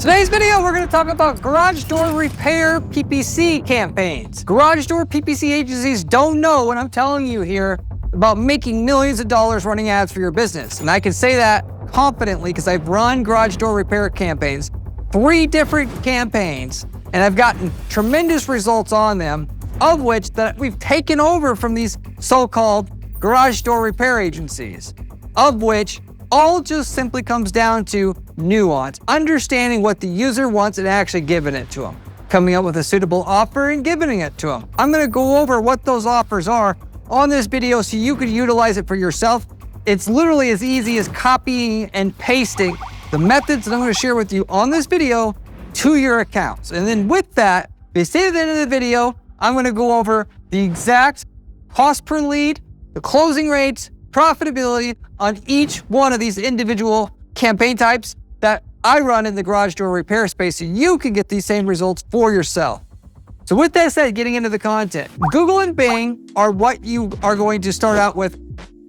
Today's video, we're going to talk about garage door repair PPC campaigns. Garage door PPC agencies don't know what I'm telling you here about making millions of dollars running ads for your business. And I can say that confidently because I've run garage door repair campaigns, 3 different campaigns, and I've gotten tremendous results on them, of which that we've taken over from these so-called garage door repair agencies, of which all just simply comes down to nuance, understanding what the user wants and actually giving it to them, coming up with a suitable offer and giving it to them. I'm going to go over what those offers are on this video so you can utilize it for yourself. It's literally as easy as copying and pasting the methods that I'm going to share with you on this video to your accounts. And then with that, if you stay at the end of the video, I'm going to go over the exact cost per lead, the closing rates, profitability on each one of these individual campaign types that I run in the garage door repair space so you can get these same results for yourself. So with that said, getting into the content, Google and Bing are what you are going to start out with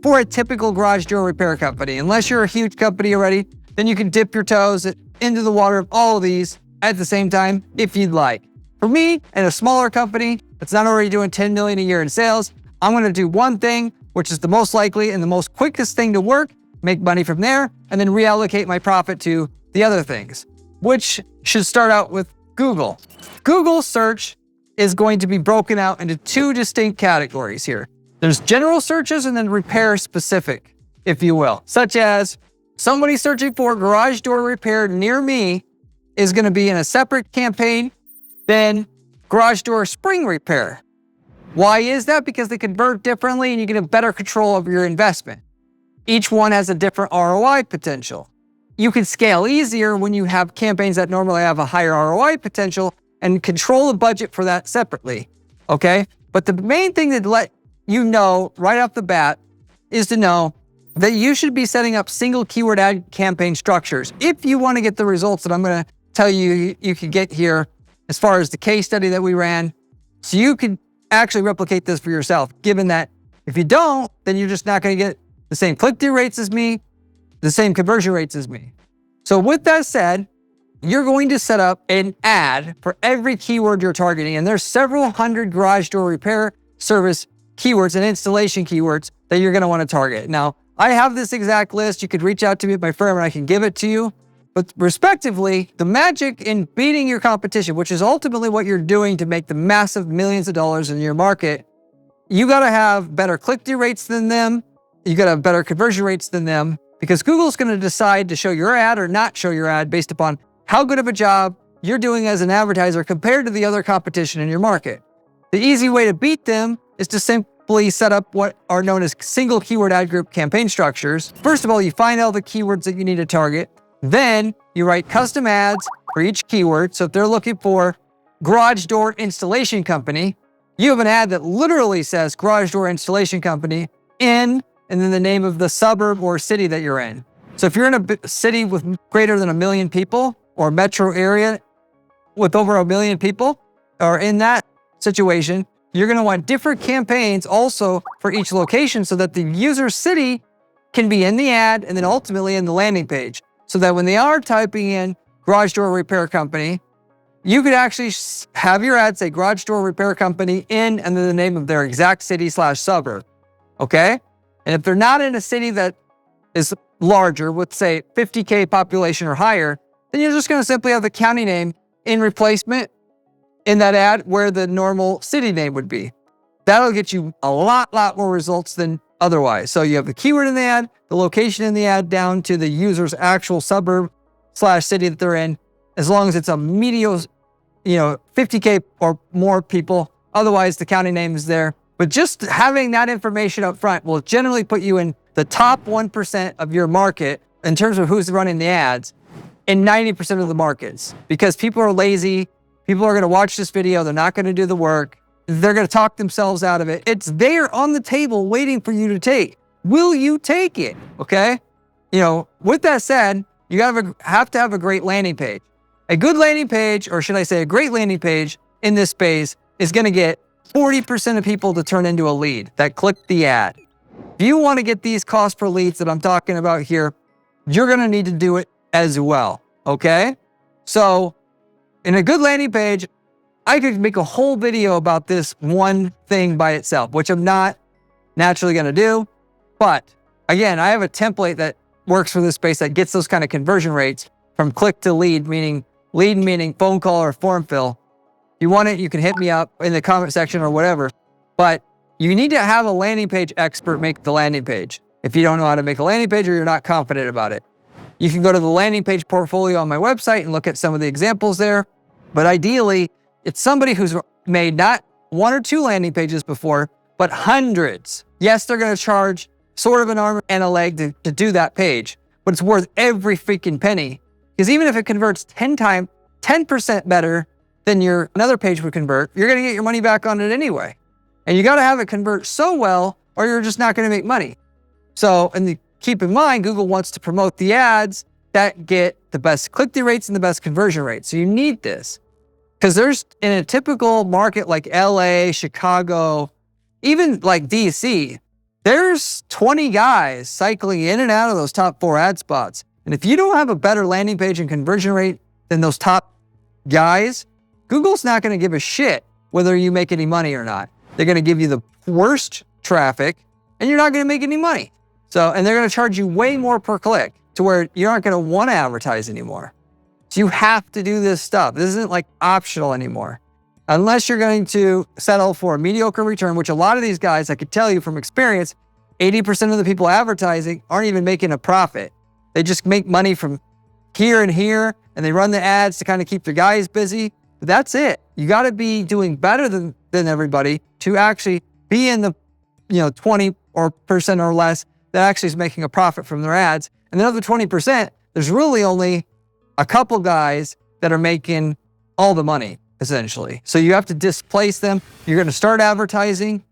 for a typical garage door repair company. Unless you're a huge company already, then you can dip your toes into the water of all of these at the same time if you'd like. For me and a smaller company that's not already doing 10 million a year in sales, I'm going to do one thing, which is the most likely and the most quickest thing to work, make money from there, and then reallocate my profit to the other things, which should start out with Google. Google search is going to be broken out into 2 distinct categories here. There's general searches and then repair specific, if you will, such as somebody searching for garage door repair near me is going to be in a separate campaign than garage door spring repair. Why is that? Because they convert differently and you get a better control of your investment. Each one has a different ROI potential. You can scale easier when you have campaigns that normally have a higher ROI potential and control the budget for that separately, okay? But the main thing that let you know right off the bat is to know that you should be setting up single keyword ad campaign structures if you want to get the results that I'm going to tell you you can get here as far as the case study that we ran. So you can actually replicate this for yourself, given that if you don't, then you're just not going to get the same click-through rates as me, the same conversion rates as me. So with that said, you're going to set up an ad for every keyword you're targeting. And there's several hundred garage door repair service keywords and installation keywords that you're going to want to target. Now, I have this exact list. You could reach out to me at my firm and I can give it to you. But respectively, the magic in beating your competition, which is ultimately what you're doing to make the massive millions of dollars in your market, you got to have better click-through rates than them. You got to have better conversion rates than them, because Google's going to decide to show your ad or not show your ad based upon how good of a job you're doing as an advertiser compared to the other competition in your market. The easy way to beat them is to simply set up what are known as single keyword ad group campaign structures. First of all, you find all the keywords that you need to target. Then you write custom ads for each keyword. So if they're looking for garage door installation company, you have an ad that literally says garage door installation company and then the name of the suburb or city that you're in. So if you're in a city with greater than 1 million people or metro area with over 1 million people, or in that situation, you're going to want different campaigns also for each location so that the user city can be in the ad and then ultimately in the landing page. So that when they are typing in garage door repair company, you could actually have your ad say garage door repair company in and then the name of their exact city/suburb, okay? And if they're not in a city that is larger with say 50K population or higher, then you're just going to simply have the county name in replacement in that ad where the normal city name would be. That'll get you a lot more results than otherwise. So you have the keyword in the ad, the location in the ad down to the user's actual suburb/city that they're in, as long as it's a medium, 50K or more people. Otherwise, the county name is there. But just having that information up front will generally put you in the top 1% of your market in terms of who's running the ads in 90% of the markets, because people are lazy. People are going to watch this video. They're not going to do the work. They're going to talk themselves out of it. It's there on the table waiting for you to take. Will you take it? Okay. With that said, you have to have a great landing page. A good landing page, or should I say a great landing page in this space, is going to get 40% of people to turn into a lead that click the ad. If you want to get these cost per leads that I'm talking about here, you're going to need to do it as well. Okay. So in a good landing page, I could make a whole video about this one thing by itself, which I'm not naturally going to do. But again, I have a template that works for this space that gets those kind of conversion rates from click to lead meaning phone call or form fill. If you want it, you can hit me up in the comment section or whatever. But you need to have a landing page expert make the landing page. If you don't know how to make a landing page or you're not confident about it, you can go to the landing page portfolio on my website and look at some of the examples there. But ideally, it's somebody who's made not 1 or 2 landing pages before, but hundreds. Yes, they're going to charge sort of an arm and a leg to do that page, but it's worth every freaking penny. Because even if it converts 10% better than your another page would convert, you're going to get your money back on it anyway. And you got to have it convert so well, or you're just not going to make money. So, keep in mind, Google wants to promote the ads that get the best click-through rates and the best conversion rates. So you need this. Because there's, in a typical market like LA, Chicago, even like DC, there's 20 guys cycling in and out of those top 4 ad spots. And if you don't have a better landing page and conversion rate than those top guys, Google's not going to give a shit whether you make any money or not. They're going to give you the worst traffic and you're not going to make any money. So, and they're going to charge you way more per click to where you aren't going to want to advertise anymore. So you have to do this stuff. This isn't like optional anymore. Unless you're going to settle for a mediocre return, which a lot of these guys, I could tell you from experience, 80% of the people advertising aren't even making a profit. They just make money from here and here, and they run the ads to kind of keep their guys busy. But that's it. You got to be doing better than everybody to actually be in the 20% or less that actually is making a profit from their ads. And the other 20%, there's really only a couple guys that are making all the money, essentially. So you have to displace them. You're going to start advertising.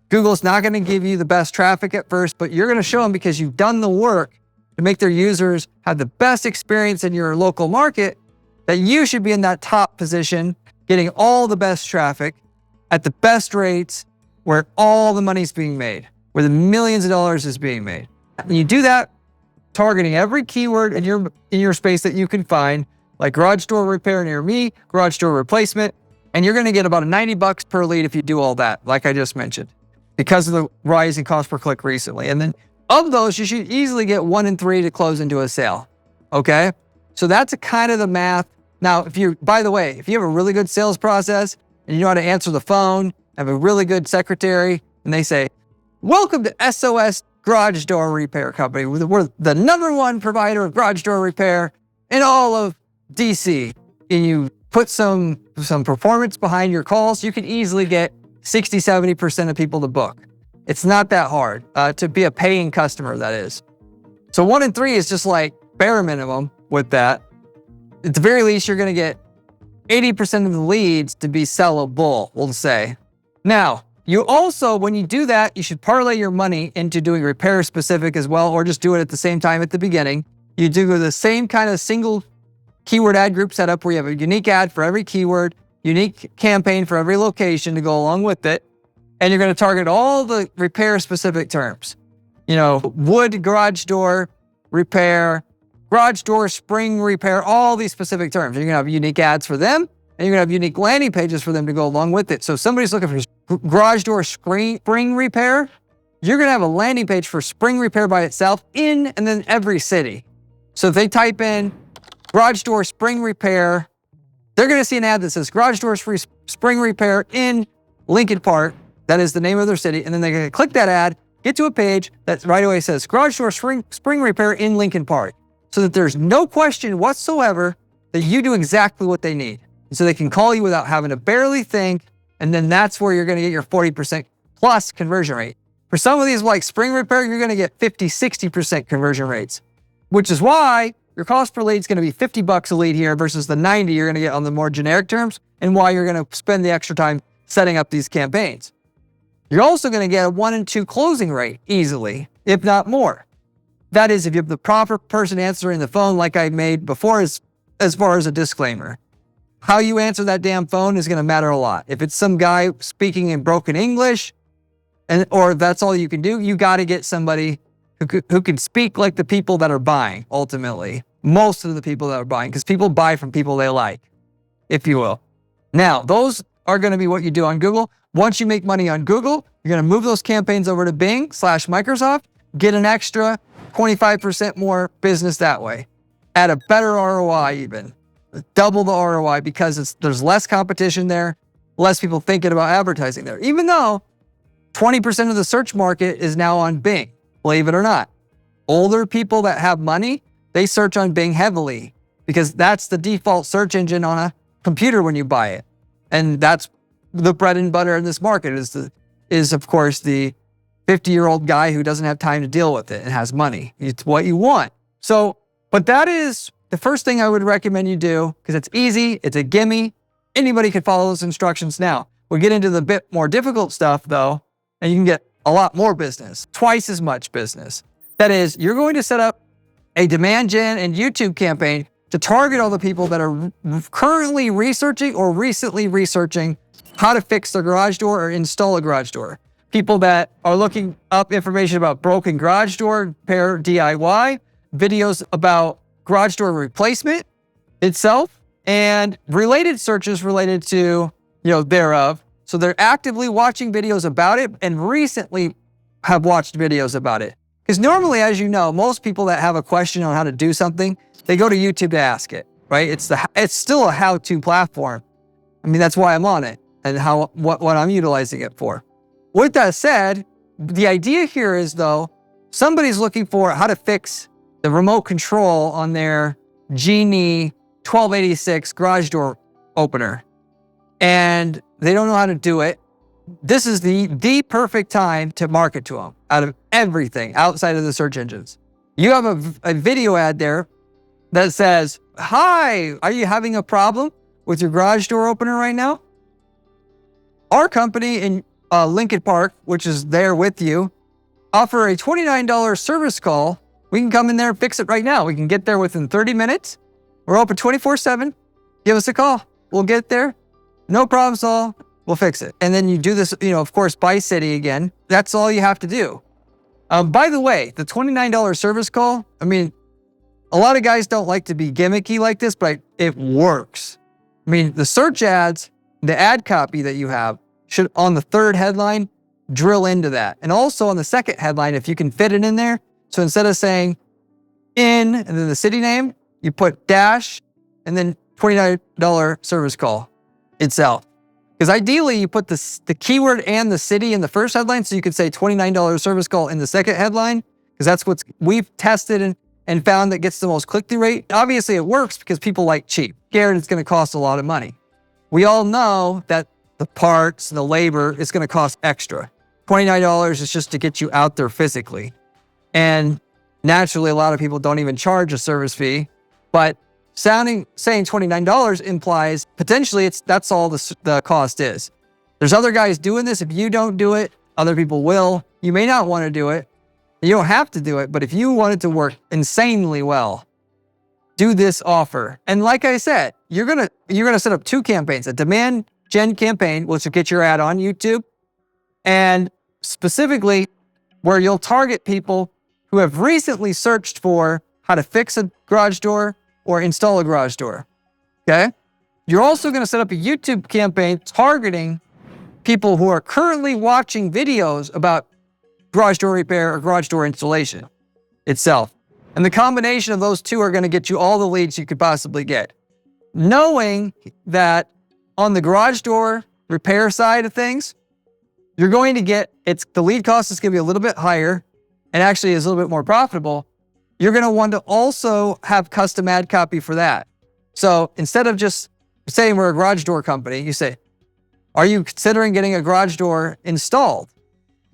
Google's not going to give you the best traffic at first, but you're going to show them because you've done the work to make their users have the best experience in your local market, that you should be in that top position, getting all the best traffic at the best rates where all the money's being made, where the millions of dollars is being made. And you do that targeting every keyword in your space that you can find, like garage door repair near me, garage door replacement, and you're going to get about $90 per lead if you do all that, like I just mentioned, because of the rising cost per click recently. And then of those, you should easily get 1 in 3 to close into a sale. Okay, so that's a kind of the math. Now, by the way, if you have a really good sales process and you know how to answer the phone, have a really good secretary, and they say, "Welcome to SOS Garage Door Repair Company. We're the #1 provider of garage door repair in all of DC." And you put some performance behind your calls, you can easily get 60-70% of people to book. It's not that hard to be a paying customer, that is. So 1 in 3 is just like bare minimum with that. At the very least, you're going to get 80% of the leads to be sellable, we'll say. Now, you also, when you do that, you should parlay your money into doing repair specific as well, or just do it at the same time at the beginning. You do the same kind of single keyword ad group setup where you have a unique ad for every keyword, unique campaign for every location to go along with it. And you're going to target all the repair specific terms. Wood garage door repair, garage door spring repair, all these specific terms. You're going to have unique ads for them, and you're going to have unique landing pages for them to go along with it. So if somebody's looking for garage door spring repair, you're going to have a landing page for spring repair by itself and then every city. So if they type in garage door spring repair, they're going to see an ad that says garage door spring repair in Lincoln Park. That is the name of their city. And then they're going to click that ad, get to a page that right away says garage door spring repair in Lincoln Park, so that there's no question whatsoever that you do exactly what they need. And so they can call you without having to barely think. And then that's where you're going to get your 40% plus conversion rate. For some of these like spring repair, you're going to get 50-60% conversion rates, which is why your cost per lead is going to be $50 a lead here versus the 90 you're going to get on the more generic terms, and why you're going to spend the extra time setting up these campaigns. You're also going to get a 1 in 2 closing rate easily, if not more. That is, if you have the proper person answering the phone, like I made before, as far as a disclaimer. How you answer that damn phone is going to matter a lot. If it's some guy speaking in broken English, or if that's all you can do, you got to get somebody who can speak like the people that are buying, ultimately. most of the people that are buying, because people buy from people they like, if you will. Now, those are going to be what you do on Google. Once you make money on Google, you're going to move those campaigns over to Bing/Microsoft, get an extra 25% more business that way at a better ROI, even double the ROI, because there's less competition there, less people thinking about advertising there, even though 20% of the search market is now on Bing, believe it or not. Older people that have money, they search on Bing heavily because that's the default search engine on a computer when you buy it. And that's the bread and butter in this market is of course the 50-year-old guy who doesn't have time to deal with it and has money. It's what you want. So, but that is the first thing I would recommend you do, because it's easy, it's a gimme. Anybody can follow those instructions now. We'll get into the bit more difficult stuff though, and you can get a lot more business, twice as much business. That is, you're going to set up a demand gen and YouTube campaign to target all the people that are currently researching or recently researching how to fix their garage door or install a garage door. People that are looking up information about broken garage door repair DIY, videos about garage door replacement itself, and related searches related to, thereof. So they're actively watching videos about it and recently have watched videos about it. Because normally, as you know, most people that have a question on how to do something, they go to YouTube to ask it, right? It's still a how-to platform. I mean, that's why I'm on it and what I'm utilizing it for. With that said, the idea here is though, somebody's looking for how to fix the remote control on their Genie 1286 garage door opener, and they don't know how to do it. This is the perfect time to market to them out of everything outside of the search engines. You have a video ad there that says, "Hi, are you having a problem with your garage door opener right now? Our company in Lincoln Park, which is there with you, offer a $29 service call. We can come in there and fix it right now. We can get there within 30 minutes. We're open 24/7. Give us a call. We'll get there. No problem solved. We'll fix it." And then you do this, of course, by city again. That's all you have to do. By the way, the $29 service call, I mean, a lot of guys don't like to be gimmicky like this, but it works. I mean, the search ads, the ad copy that you have should, on the third headline, drill into that. And also on the second headline, if you can fit it in there. So instead of saying in and then the city name, you put dash and then $29 service call itself. Because ideally you put the keyword and the city in the first headline, so you could say $29 service call in the second headline, because that's what we've tested and found that gets the most click-through rate. Obviously it works because people like cheap. Scared it's gonna cost a lot of money. We all know that the parts, the labor is gonna cost extra. $29 is just to get you out there physically. And naturally, a lot of people don't even charge a service fee, but saying $29 implies potentially that's all the cost is. There's other guys doing this. If you don't do it, other people will. You may not want to do it. You don't have to do it, but if you want it to work insanely well, do this offer. And like I said, you're gonna set up two campaigns: a demand gen campaign, which will get your ad on YouTube, and specifically where you'll target people who have recently searched for how to fix a garage door or install a garage door, okay? You're also gonna set up a YouTube campaign targeting people who are currently watching videos about garage door repair or garage door installation itself. And the combination of those two are gonna get you all the leads you could possibly get. Knowing that on the garage door repair side of things, you're going to get, the lead cost is gonna be a little bit higher and actually is a little bit more profitable. You're gonna want to also have custom ad copy for that. So instead of just saying we're a garage door company, you say, are you considering getting a garage door installed?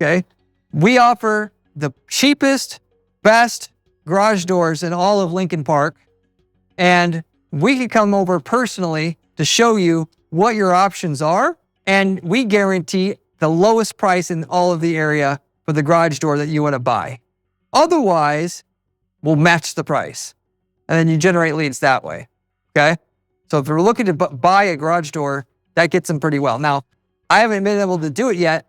Okay. We offer the cheapest, best garage doors in all of Lincoln Park. And we can come over personally to show you what your options are. And we guarantee the lowest price in all of the area for the garage door that you want to buy. Otherwise, we'll match the price. And then you generate leads that way, okay? So if you're looking to buy a garage door, that gets them pretty well. Now, I haven't been able to do it yet.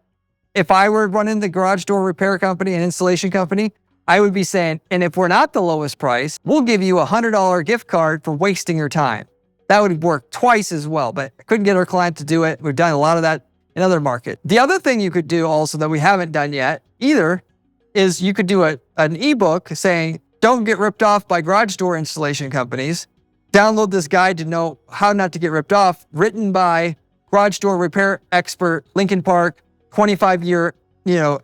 If I were running the garage door repair company and installation company, I would be saying, and if we're not the lowest price, we'll give you a $100 gift card for wasting your time. That would work twice as well, but I couldn't get our client to do it. We've done a lot of that in other markets. The other thing you could do also that we haven't done yet either is you could do an ebook saying, don't get ripped off by garage door installation companies. Download this guide to know how not to get ripped off, written by garage door repair expert, Lincoln Park, 25-year,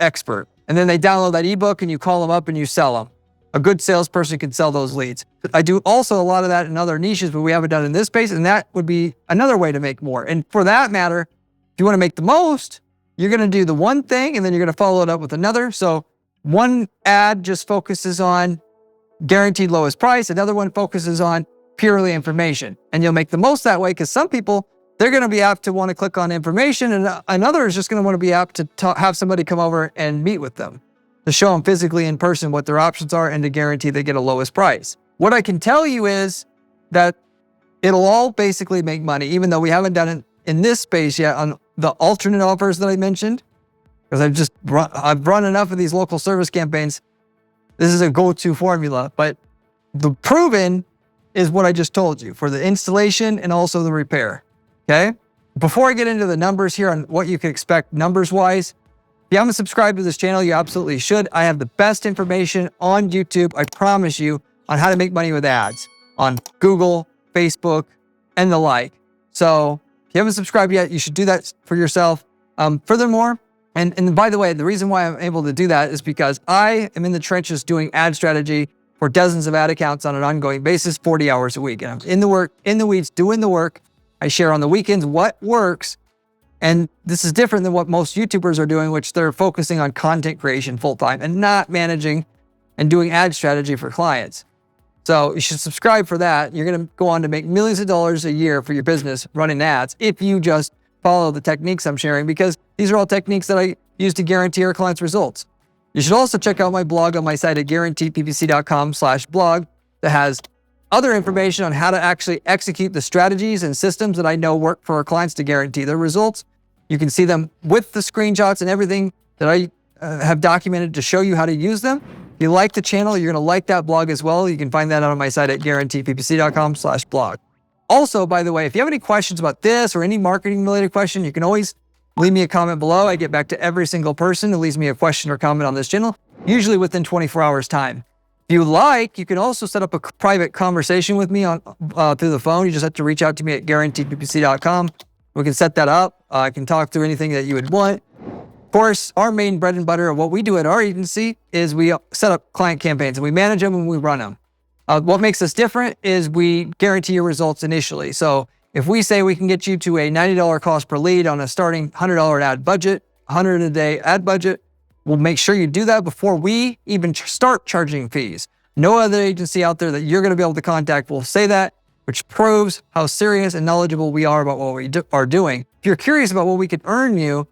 expert. And then they download that ebook and you call them up and you sell them. A good salesperson can sell those leads. I do also a lot of that in other niches, but we haven't done it in this space. And that would be another way to make more. And for that matter, if you want to make the most, you're going to do the one thing and then you're going to follow it up with another. So one ad just focuses on guaranteed lowest price. Another one focuses on purely information. And you'll make the most that way because some people, they're going to be apt to want to click on information, and another is just going to want to be apt to have somebody come over and meet with them, to show them physically in person what their options are and to guarantee they get a lowest price. What I can tell you is that it'll all basically make money, even though we haven't done it in this space yet on the alternate offers that I mentioned, because I've run enough of these local service campaigns. This is a go-to formula, but the proven is what I just told you for the installation and also the repair. Okay. Before I get into the numbers here on what you can expect numbers-wise, if you haven't subscribed to this channel, you absolutely should. I have the best information on YouTube, I promise you, on how to make money with ads on Google, Facebook, and the like. So if you haven't subscribed yet, you should do that for yourself. Furthermore, and by the way, the reason why I'm able to do that is because I am in the trenches doing ad strategy for dozens of ad accounts on an ongoing basis, 40 hours a week. And I'm in the weeds, doing the work. I share on the weekends what works. And this is different than what most YouTubers are doing, which they're focusing on content creation full-time and not managing and doing ad strategy for clients. So you should subscribe for that. You're going to go on to make millions of dollars a year for your business running ads if you just follow the techniques I'm sharing, because these are all techniques that I use to guarantee our clients results. You should also check out my blog on my site at guaranteedppc.com/blog that has other information on how to actually execute the strategies and systems that I know work for our clients to guarantee their results. You can see them with the screenshots and everything that I have documented to show you how to use them. If you like the channel, you're going to like that blog as well. You can find that out on my site at guaranteedppc.com/blog. Also, by the way, if you have any questions about this or any marketing related question, you can always leave me a comment below. I get back to every single person who leaves me a question or comment on this channel, usually within 24 hours time. If you like, you can also set up a private conversation with me on through the phone. You just have to reach out to me at guaranteedppc.com. We can set that up. I can talk through anything that you would want. Of course, our main bread and butter of what we do at our agency is we set up client campaigns and we manage them and we run them. What makes us different is we guarantee your results initially. So if we say we can get you to a $90 cost per lead on a starting $100 ad budget, $100 a day ad budget, we'll make sure you do that before we even start charging fees. No other agency out there that you're going to be able to contact will say that, which proves how serious and knowledgeable we are about what we are doing. If you're curious about what we can earn you,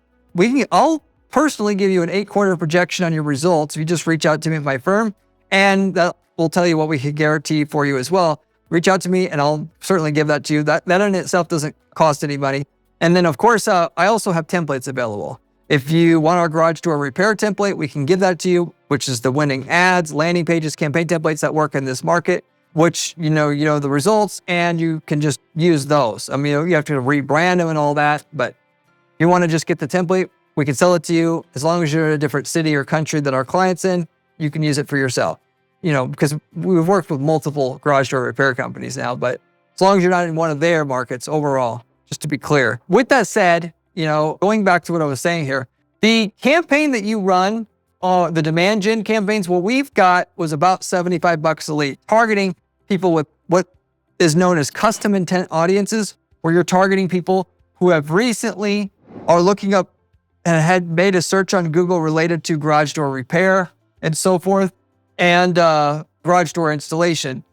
I'll personally give you an 8-quarter projection on your results if you just reach out to me at my firm, and that will tell you what we can guarantee for you as well. Reach out to me and I'll certainly give that to you. That in itself doesn't cost any money. And then of course, I also have templates available. If you want our garage door repair template, we can give that to you, which is the winning ads, landing pages, campaign templates that work in this market, which you know the results, and you can just use those. I mean, you have to rebrand them and all that, but if you want to just get the template, we can sell it to you. As long as you're in a different city or country that our client's in, you can use it for yourself. Because we've worked with multiple garage door repair companies now, but as long as you're not in one of their markets overall, just to be clear. With that said, going back to what I was saying here, the campaign that you run, the demand gen campaigns, what we've got was about $75 a lead, targeting people with what is known as custom intent audiences, where you're targeting people who have recently are looking up and had made a search on Google related to garage door repair and so forth, and garage door installation.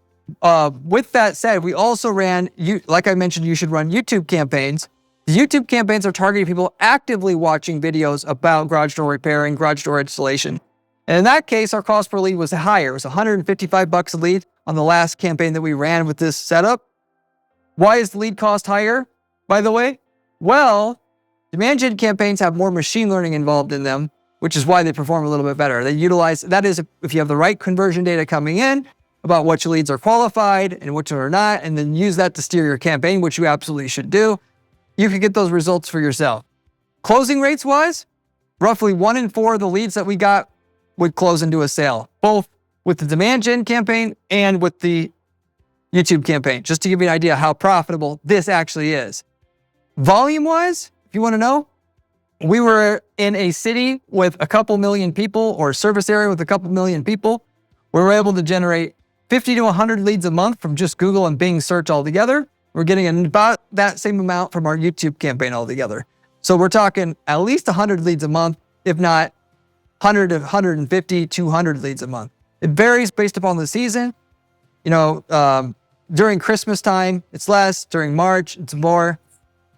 With that said, we also ran, like I mentioned, you should run YouTube campaigns. The YouTube campaigns are targeting people actively watching videos about garage door repair and garage door installation. And in that case, our cost per lead was higher. It was $155 a lead on the last campaign that we ran with this setup. Why is the lead cost higher, by the way? Well, demand gen campaigns have more machine learning involved in them. which is why they perform a little bit better. They utilize, that is, if you have the right conversion data coming in about which leads are qualified and which are not, and then use that to steer your campaign, which you absolutely should do, you can get those results for yourself. Closing rates wise, roughly 1 in 4 of the leads that we got would close into a sale, both with the demand gen campaign and with the YouTube campaign, just to give you an idea how profitable this actually is. Volume wise, if you want to know, we were in a city with a couple million people, or a service area with a couple million people. We were able to generate 50 to 100 leads a month from just Google and Bing search altogether. We're getting about that same amount from our YouTube campaign altogether. So we're talking at least 100 leads a month, if not 100 to 150, 200 leads a month. It varies based upon the season. During Christmas time, it's less. During March, it's more.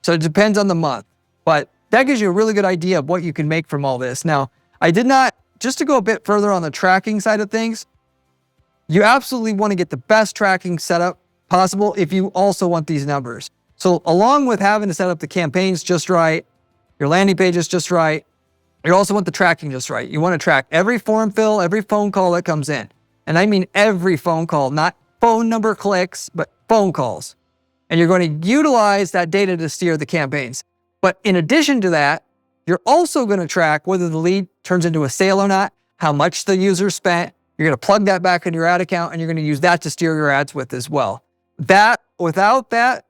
So it depends on the month. But that gives you a really good idea of what you can make from all this. Now, I did not, just to go a bit further on the tracking side of things, you absolutely want to get the best tracking setup possible if you also want these numbers. So along with having to set up the campaigns just right, your landing pages just right, you also want the tracking just right. You want to track every form fill, every phone call that comes in. And I mean every phone call, not phone number clicks, but phone calls. And you're going to utilize that data to steer the campaigns. But in addition to that, you're also going to track whether the lead turns into a sale or not, how much the user spent. You're going to plug that back into your ad account, and you're going to use that to steer your ads with as well. Without that,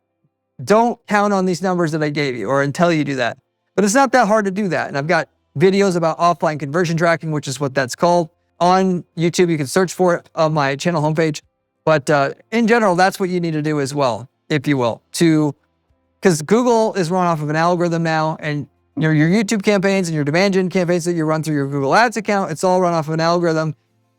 don't count on these numbers that I gave you or until you do that. But it's not that hard to do that. And I've got videos about offline conversion tracking, which is what that's called. On YouTube, you can search for it on my channel homepage. But in general, that's what you need to do as well, if you will, because Google is run off of an algorithm now, and your YouTube campaigns and your demand gen campaigns that you run through your Google Ads account, it's all run off of an algorithm.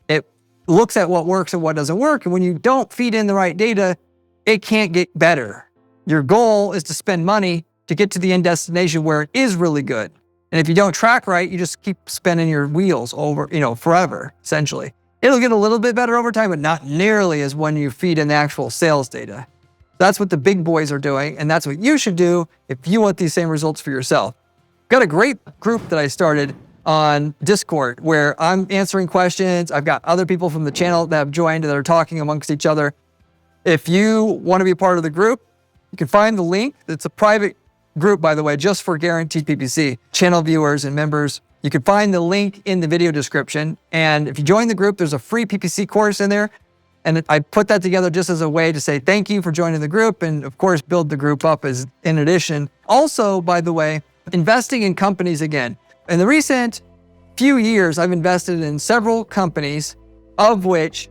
It looks at what works and what doesn't work. And when you don't feed in the right data, it can't get better. Your goal is to spend money to get to the end destination where it is really good. And if you don't track right, you just keep spinning your wheels over, forever, essentially. It'll get a little bit better over time, but not nearly as when you feed in the actual sales data. That's what the big boys are doing, and that's what you should do if you want these same results for yourself. Got a great group that I started on Discord where I'm answering questions. I've got other people from the channel that have joined that are talking amongst each other. If you want to be a part of the group, you can find the link. It's a private group, by the way, just for guaranteed PPC channel viewers and members. You can find the link in the video description. And if you join the group, there's a free PPC course in there. And I put that together just as a way to say thank you for joining the group, and of course, build the group up as in addition. Also, by the way, investing in companies again. In the recent few years, I've invested in several companies, of which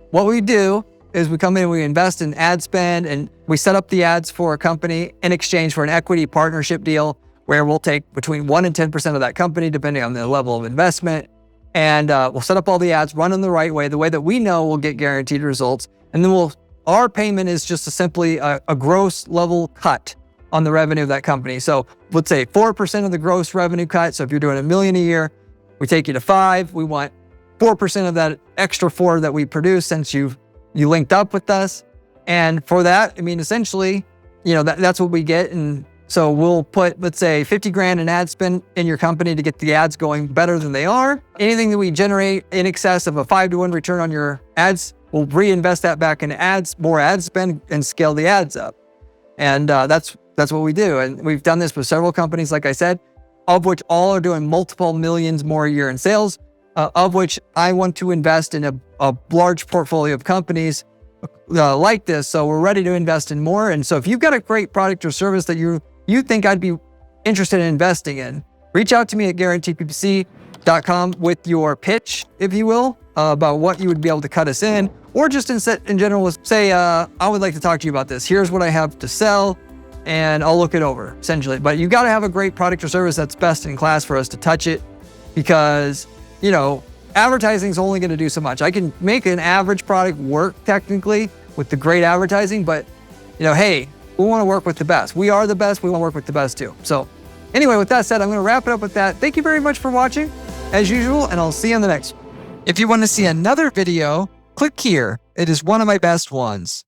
what we do is we come in, we invest in ad spend, and we set up the ads for a company in exchange for an equity partnership deal where we'll take between 1% and 10% of that company, depending on the level of investment. And we'll set up all the ads, run them the right way, the way that we know we'll get guaranteed results. And then our payment is just simply a gross level cut on the revenue of that company. So let's say 4% of the gross revenue cut. So if you're doing $1 million a year, we take you to 5. We want 4% of that extra 4 that we produce since you linked up with us. And for that, essentially, that's what we get. And so we'll put, let's say, 50 grand in ad spend in your company to get the ads going better than they are. Anything that we generate in excess of a 5-to-1 return on your ads, we'll reinvest that back into ads, more ad spend, and scale the ads up. And that's what we do. And we've done this with several companies, like I said, of which all are doing multiple millions more a year in sales, of which I want to invest in a large portfolio of companies like this. So we're ready to invest in more. And so if you've got a great product or service that you think I'd be interested in investing in, reach out to me at guaranteedppc.com with your pitch, if you will, about what you would be able to cut us in, or just in general, say, I would like to talk to you about this. Here's what I have to sell, and I'll look it over, essentially. But you got to have a great product or service that's best in class for us to touch it, because, advertising is only going to do so much. I can make an average product work technically with the great advertising, but, hey, we want to work with the best. We are the best. We want to work with the best too. So anyway, with that said, I'm going to wrap it up with that. Thank you very much for watching, as usual, and I'll see you on the next one. If you want to see another video, click here. It is one of my best ones.